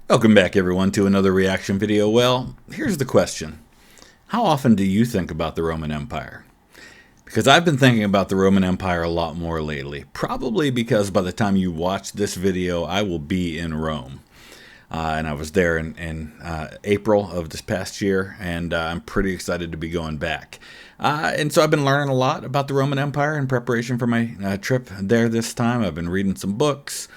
Welcome back, everyone, to another reaction video. Well, here's the question. How often do you think about the Roman Empire? Because I've been thinking about the Roman Empire a lot more lately. Probably because by the time you watch this video, I will be in Rome. And I was there in April of this past year, and I'm pretty excited to be going back. And so I've been learning a lot about the Roman Empire in preparation for my trip there this time. I've been reading some books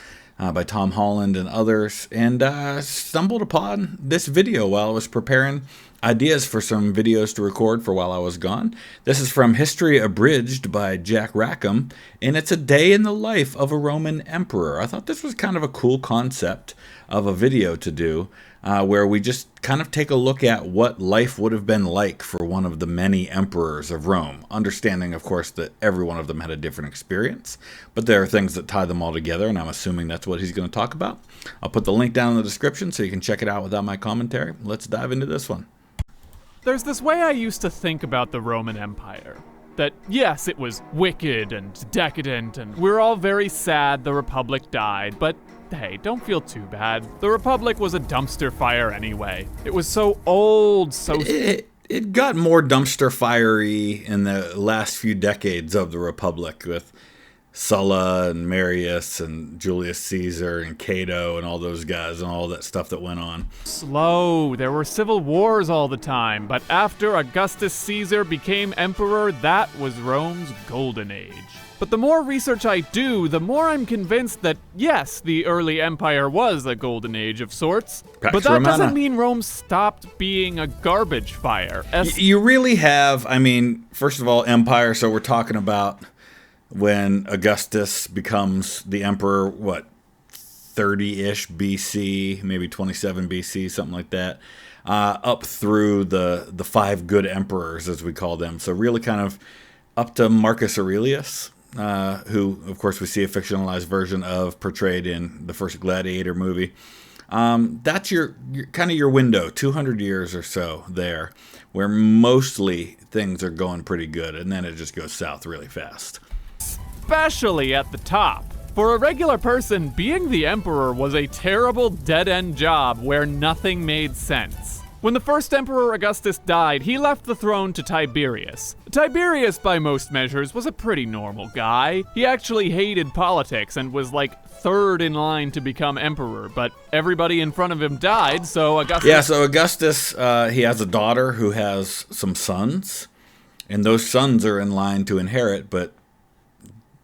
by Tom Holland and others, and stumbled upon this video while I was preparing ideas for some videos to record for while I was gone. This is from History Abridged by Jack Rackham, and it's a day in the life of a Roman emperor. I thought this was kind of a cool concept of a video to do, where we just kind of take a look at what life would have been like for one of the many emperors of Rome. Understanding, of course, that every one of them had a different experience, but there are things that tie them all together, and I'm assuming that's what he's going to talk about. I'll put the link down in the description so you can check it out without my commentary. Let's dive into this one. There's this way I used to think about the Roman Empire. That, yes, it was wicked and decadent, and we're all very sad the Republic died, but hey, don't feel too bad. The Republic was a dumpster fire anyway. It was so old, so... It got more dumpster fiery in the last few decades of the Republic with Sulla and Marius and Julius Caesar and Cato and all those guys and all that stuff that went on. Slow. There were civil wars all the time, but after Augustus Caesar became emperor, that was Rome's golden age. But the more research I do, the more I'm convinced that, yes, the early empire was a golden age of sorts, but that doesn't mean Rome stopped being a garbage fire. You really have, I mean, first of all, empire, so we're talking about when Augustus becomes the emperor, what, 30-ish BC, maybe 27 BC, something like that, up through the five good emperors, as we call them. So really kind of up to Marcus Aurelius, who, of course, we see a fictionalized version of portrayed in the first Gladiator movie. That's your kind of your window, 200 years or so there, where mostly things are going pretty good, and then it just goes south really fast. Especially at the top. For a regular person, being the emperor was a terrible dead-end job where nothing made sense. When the first emperor Augustus died, he left the throne to Tiberius. Tiberius, by most measures, was a pretty normal guy. He actually hated politics and was like third in line to become emperor, but everybody in front of him died, so Augustus... Yeah, so Augustus, he has a daughter who has some sons, and those sons are in line to inherit, but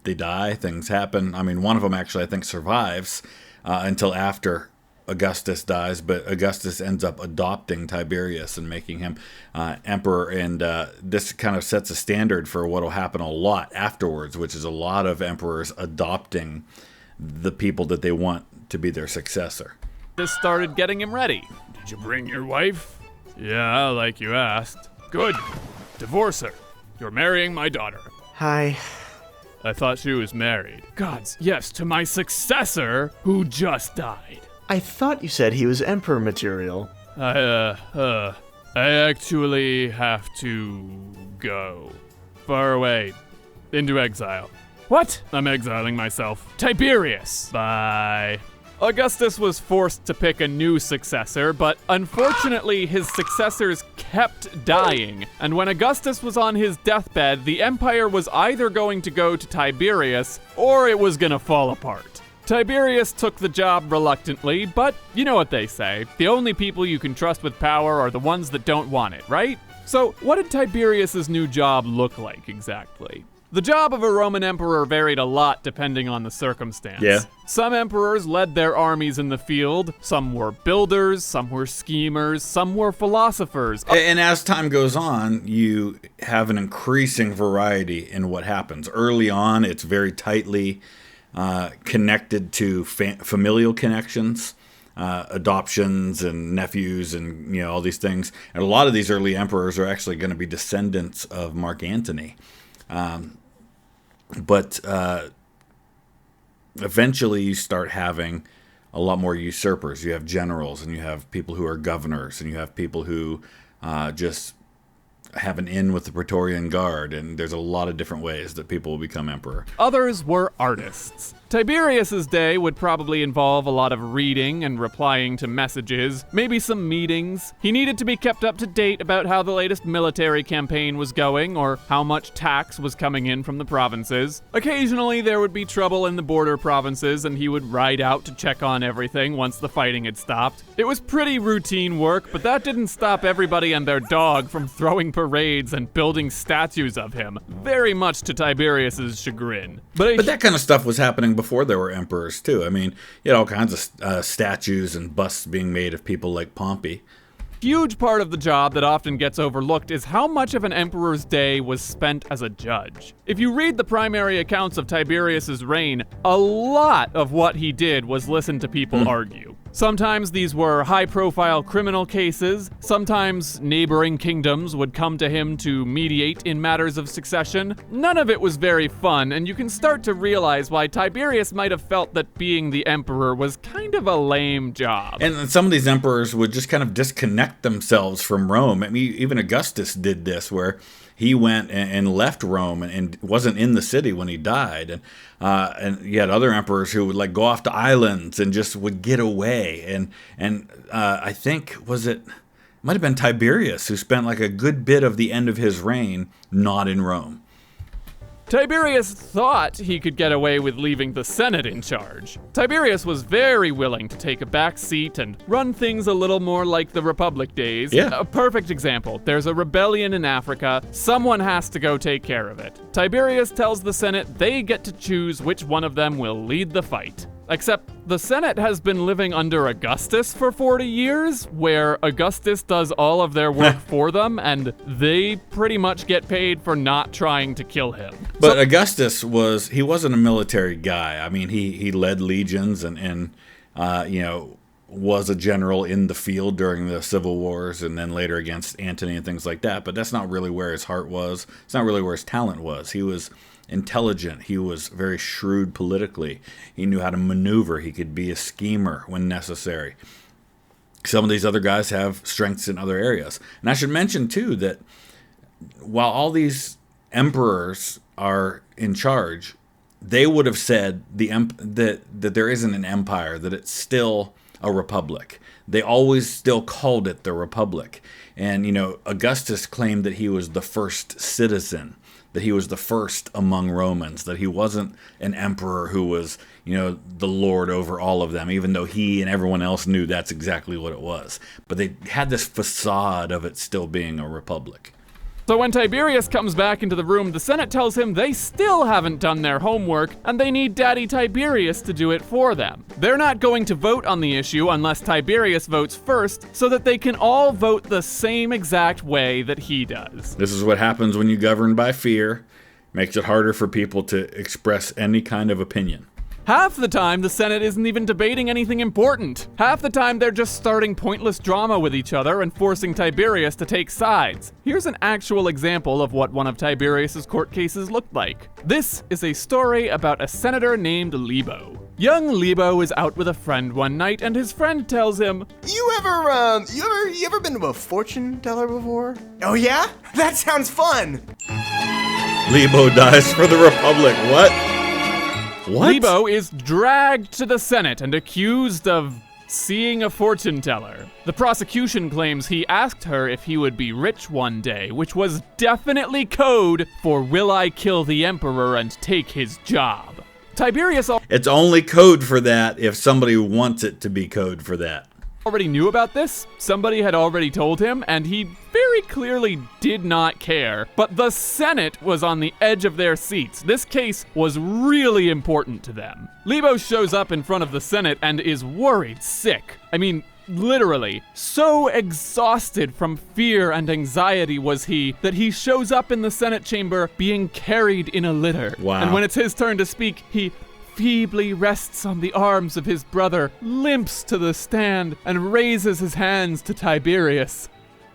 they die, things happen. I mean, one of them actually, I think, survives until after Augustus dies, but Augustus ends up adopting Tiberius and making him emperor, and this kind of sets a standard for what will happen a lot afterwards, which is a lot of emperors adopting the people that they want to be their successor. This started getting him ready. Did you bring your wife? Yeah, like you asked. Good. Divorce her. You're marrying my daughter. Hi. I thought she was married. Gods, yes, to my successor, who just died. I thought you said he was emperor material. I actually have to go. Far away. Into exile. What? I'm exiling myself. Tiberius! Bye. Augustus was forced to pick a new successor, but unfortunately his successors kept dying, and when Augustus was on his deathbed, the empire was either going to go to Tiberius, or it was gonna fall apart. Tiberius took the job reluctantly, but you know what they say, the only people you can trust with power are the ones that don't want it, right? So what did Tiberius's new job look like exactly? The job of a Roman emperor varied a lot depending on the circumstance. Yeah. Some emperors led their armies in the field, some were builders, some were schemers, some were philosophers. And as time goes on, you have an increasing variety in what happens. Early on, it's very tightly connected to familial connections, adoptions and nephews and all these things. And a lot of these early emperors are actually going to be descendants of Mark Antony. But eventually you start having a lot more usurpers. You have generals, and you have people who are governors, and you have people who just have an in with the Praetorian Guard, and there's a lot of different ways that people will become emperor. Others were artists. Tiberius's day would probably involve a lot of reading and replying to messages, maybe some meetings. He needed to be kept up to date about how the latest military campaign was going or how much tax was coming in from the provinces. Occasionally there would be trouble in the border provinces and he would ride out to check on everything once the fighting had stopped. It was pretty routine work, but that didn't stop everybody and their dog from throwing parades and building statues of him, very much to Tiberius's chagrin. But that kind of stuff was happening before there were emperors, too. I mean, you had all kinds of statues and busts being made of people like Pompey. Huge part of the job that often gets overlooked is how much of an emperor's day was spent as a judge. If you read the primary accounts of Tiberius's reign, a lot of what he did was listen to people argue. Sometimes these were high-profile criminal cases, sometimes neighboring kingdoms would come to him to mediate in matters of succession. None of it was very fun, and you can start to realize why Tiberius might have felt that being the emperor was kind of a lame job. And some of these emperors would just kind of disconnect themselves from Rome. I mean, even Augustus did this, where he went and left Rome and wasn't in the city when he died. And you had other emperors who would like go off to islands and just would get away. And I think, might have been Tiberius who spent like a good bit of the end of his reign not in Rome. Tiberius thought he could get away with leaving the Senate in charge. Tiberius was very willing to take a back seat and run things a little more like the Republic days. Yeah. A perfect example. There's a rebellion in Africa. Someone has to go take care of it. Tiberius tells the Senate they get to choose which one of them will lead the fight. Except the Senate has been living under Augustus for 40 years, where Augustus does all of their work for them, and they pretty much get paid for not trying to kill him. But Augustus wasn't a military guy. I mean, he led legions and was a general in the field during the civil wars and then later against Antony and things like that. But that's not really where his heart was. It's not really where his talent was. He was intelligent. He was very shrewd politically. He knew how to maneuver. He could be a schemer when necessary. Some of these other guys have strengths in other areas. And I should mention, too, that while all these emperors are in charge, they would have said that there isn't an empire, that it's still a republic. They always still called it the republic. And, Augustus claimed that he was the first citizen, that he was the first among Romans, that he wasn't an emperor who was, the lord over all of them, even though he and everyone else knew that's exactly what it was. But they had this facade of it still being a republic. So when Tiberius comes back into the room, the Senate tells him they still haven't done their homework, and they need Daddy Tiberius to do it for them. They're not going to vote on the issue unless Tiberius votes first, so that they can all vote the same exact way that he does. This is what happens when you govern by fear. Makes it harder for people to express any kind of opinion. Half the time, the Senate isn't even debating anything important. Half the time, they're just starting pointless drama with each other and forcing Tiberius to take sides. Here's an actual example of what one of Tiberius's court cases looked like. This is a story about a senator named Lebo. Young Lebo is out with a friend one night, and his friend tells him, You ever been to a fortune teller before? Oh yeah? That sounds fun! Lebo dies for the Republic. What? What? Lebo is dragged to the Senate and accused of seeing a fortune teller. The prosecution claims he asked her if he would be rich one day, which was definitely code for will I kill the emperor and take his job. Tiberius It's only code for that if somebody wants it to be code for that. already knew about this. Somebody had already told him, and he very clearly did not care. But the Senate was on the edge of their seats. This case was really important to them. Lebo shows up in front of the Senate and is worried sick. I mean, literally, so exhausted from fear and anxiety was he that he shows up in the Senate chamber being carried in a litter. Wow. And when it's his turn to speak, he feebly rests on the arms of his brother, limps to the stand, and raises his hands to Tiberius.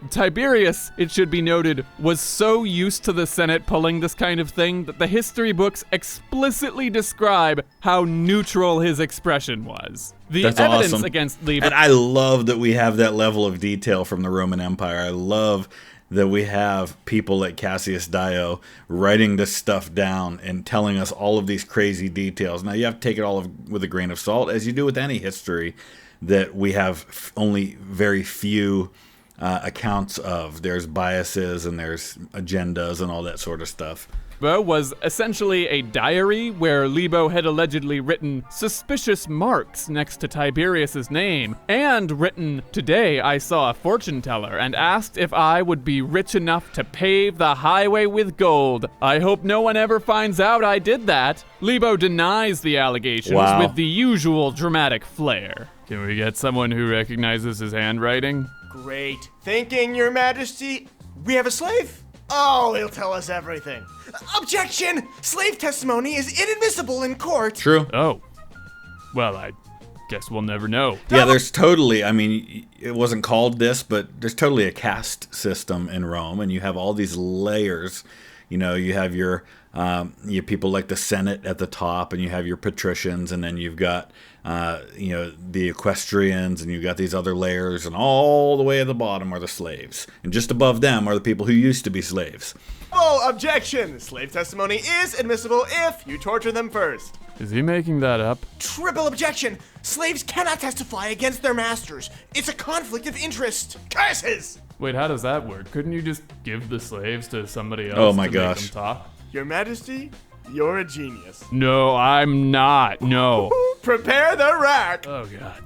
Tiberius, it should be noted, was so used to the Senate pulling this kind of thing that the history books explicitly describe how neutral his expression was. That's evidence awesome. against Lebo. And I love that we have that level of detail from the Roman Empire. I love that we have people like Cassius Dio writing this stuff down and telling us all of these crazy details. Now, you have to take it all with a grain of salt, as you do with any history that we have only very few accounts of. There's biases and there's agendas and all that sort of stuff. Was essentially a diary where Libo had allegedly written suspicious marks next to Tiberius's name, and written, "Today I saw a fortune teller and asked if I would be rich enough to pave the highway with gold. I hope no one ever finds out I did that." Libo denies the allegations with the usual dramatic flair. Can we get someone who recognizes his handwriting? Great thinking, Your Majesty. We have a slave? Oh, he'll tell us everything. Objection! Slave testimony is inadmissible in court. True. Oh. Well, I guess we'll never know. Yeah, there's totally, I mean, it wasn't called this, but there's totally a caste system in Rome, and you have all these layers. You know, you have your people like the Senate at the top, and you have your patricians, and then you've got, the equestrians, and you've got these other layers, and all the way at the bottom are the slaves. And just above them are the people who used to be slaves. Oh, objection! Slave testimony is admissible if you torture them first. Is he making that up? Triple objection! Slaves cannot testify against their masters. It's a conflict of interest. Curses! Wait, how does that work? Couldn't you just give the slaves to somebody else Oh my to gosh. make them talk? Your Majesty, you're a genius. No, I'm not. No. Prepare the rack! Oh, God.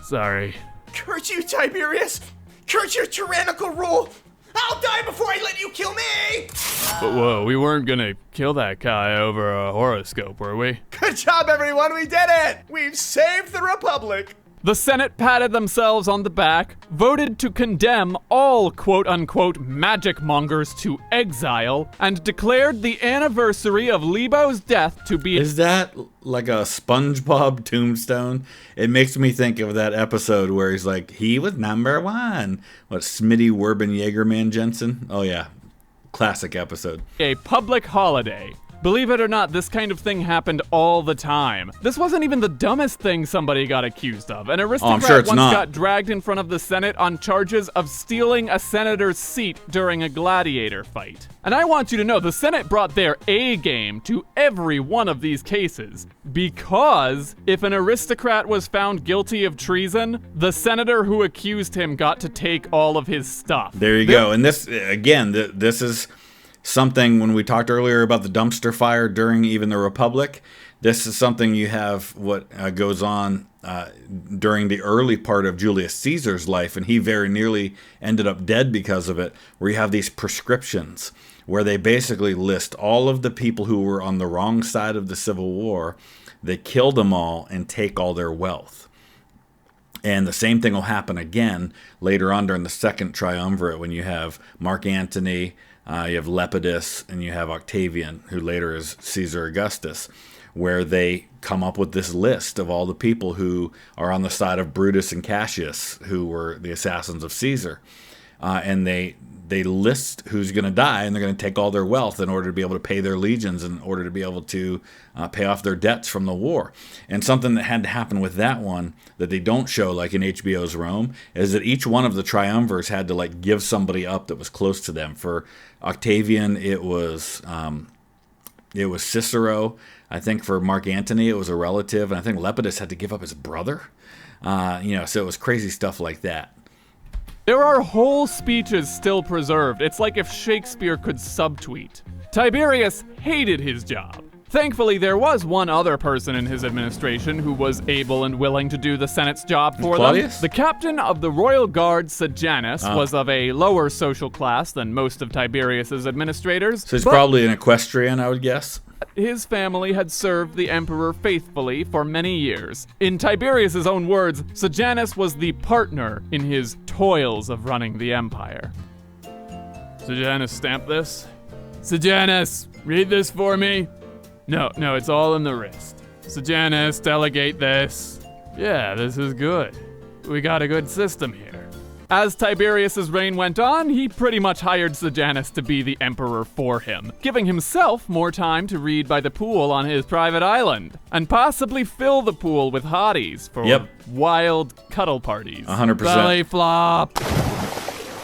Sorry. Curse you, Tiberius! Curse your tyrannical rule! I'll die before I let you kill me! But whoa, we weren't gonna kill that guy over a horoscope, were we? Good job, everyone! We did it! We've saved the Republic! The Senate patted themselves on the back, voted to condemn all quote-unquote magic mongers to exile, and declared the anniversary of Libo's death to be— Is that like a SpongeBob tombstone? It makes me think of that episode where he's like, he was number one. What, Smitty Werben Jaegerman Jensen? Oh yeah, classic episode. a public holiday. Believe it or not, this kind of thing happened all the time. This wasn't even the dumbest thing somebody got accused of. An aristocrat sure it's once not. got dragged in front of the Senate on charges of stealing a senator's seat during a gladiator fight. And I want you to know, the Senate brought their A game to every one of these cases. Because if an aristocrat was found guilty of treason, the senator who accused him got to take all of his stuff. There you go. And this, again, this is something, when we talked earlier about the dumpster fire during even the Republic, this is something you have what goes on during the early part of Julius Caesar's life, and he very nearly ended up dead because of it, where you have these prescriptions where they basically list all of the people who were on the wrong side of the Civil War. They kill them all and take all their wealth. And the same thing will happen again later on during the Second Triumvirate, when you have Mark Antony, you have Lepidus, and you have Octavian, who later is Caesar Augustus, where they come up with this list of all the people who are on the side of Brutus and Cassius, who were the assassins of Caesar. And they list who's going to die, and they're going to take all their wealth in order to be able to pay their legions, in order to be able to pay off their debts from the war. And something that had to happen with that one that they don't show, like in HBO's Rome, is that each one of the triumvirs had to like give somebody up that was close to them. For Octavian, it was Cicero. I think for Mark Antony, it was a relative, and I think Lepidus had to give up his brother. So it was crazy stuff like that. There are whole speeches still preserved. It's like if Shakespeare could subtweet. Tiberius hated his job. Thankfully, there was one other person in his administration who was able and willing to do the Senate's job for Claudius? them. The captain of the royal guard, Sejanus, was of a lower social class than most of Tiberius's administrators. So he's but probably an equestrian, I would guess. his family had served the emperor faithfully for many years. In Tiberius's own words, Sejanus was the partner in his toils of running the empire. Sejanus, stamp this. Sejanus, read this for me. No, it's all in the wrist. Sejanus, delegate this. Yeah, this is good. We got a good system here. As Tiberius's reign went on, he pretty much hired Sejanus to be the emperor for him, giving himself more time to read by the pool on his private island, and possibly fill the pool with hotties for wild cuddle parties. 100%. Belly flop.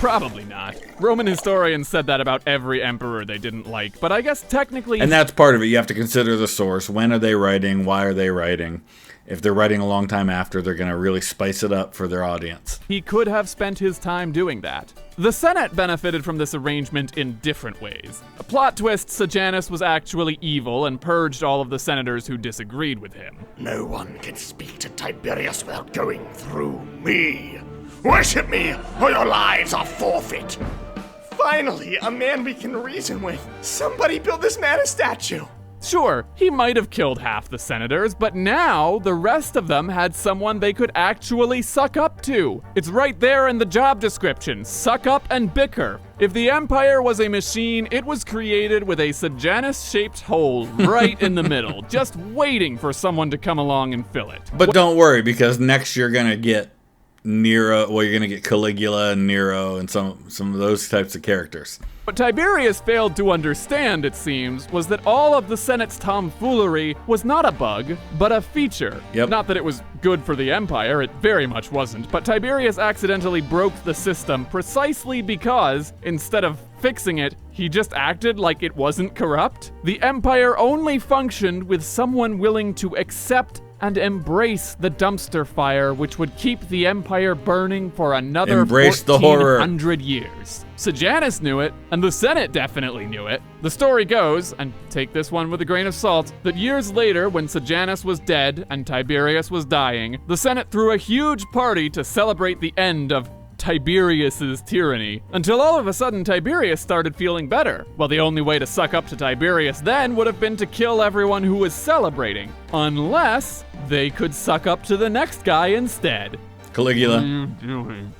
Probably not. Roman historians said that about every emperor they didn't like, but I guess technically... And that's part of it. You have to consider the source. When are they writing? Why are they writing? If they're writing a long time after, they're going to really spice it up for their audience. He could have spent his time doing that. The Senate benefited from this arrangement in different ways. A plot twist, Sejanus was actually evil and purged all of the senators who disagreed with him. No one can speak to Tiberius without going through me. Worship me, or your lives are forfeit. Finally, a man we can reason with. Somebody build this man a statue. Sure, he might have killed half the senators, but now the rest of them had someone they could actually suck up to. It's right there in the job description, suck up and bicker. If the Empire was a machine, it was created with a Sejanus-shaped hole right in the middle, just waiting for someone to come along and fill it. But don't worry, because next you're going to get Nero, well, you're going to get Caligula and Nero and some of those types of characters. What Tiberius failed to understand, it seems, was that all of the Senate's tomfoolery was not a bug, but a feature. Yep. Not that it was good for the Empire, it very much wasn't, but Tiberius accidentally broke the system precisely because, instead of fixing it, he just acted like it wasn't corrupt. The Empire only functioned with someone willing to accept and embrace the dumpster fire, which would keep the Empire burning for another Embrace the horror. 1,400 years. Sejanus knew it, and the Senate definitely knew it. The story goes, and take this one with a grain of salt, that years later, when Sejanus was dead and Tiberius was dying, the Senate threw a huge party to celebrate the end of Tiberius's tyranny, until all of a sudden Tiberius started feeling better. Well, the only way to suck up to Tiberius then would have been to kill everyone who was celebrating, unless they could suck up to the next guy instead. Caligula. What are you doing?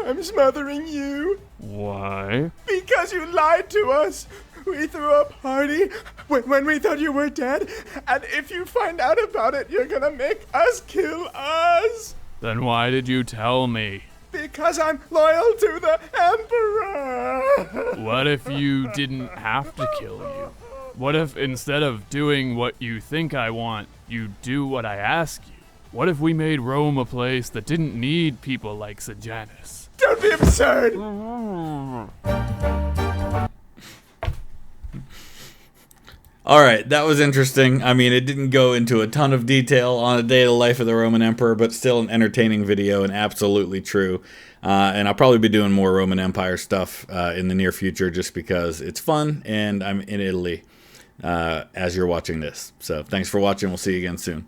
I'm smothering you. Why? Because you lied to us. We threw a party when we thought you were dead, and if you find out about it, you're gonna make us kill us. Then why did you tell me? Because I'm loyal to the Emperor. What if you didn't have to kill you? What if instead of doing what you think I want, you do what I ask you? What if we made Rome a place that didn't need people like Sejanus? Don't be absurd. All right, that was interesting. I mean, it didn't go into a ton of detail on a day of the life of the Roman Emperor, but still an entertaining video and absolutely true. And I'll probably be doing more Roman Empire stuff in the near future just because it's fun and I'm in Italy as you're watching this. So thanks for watching. We'll see you again soon.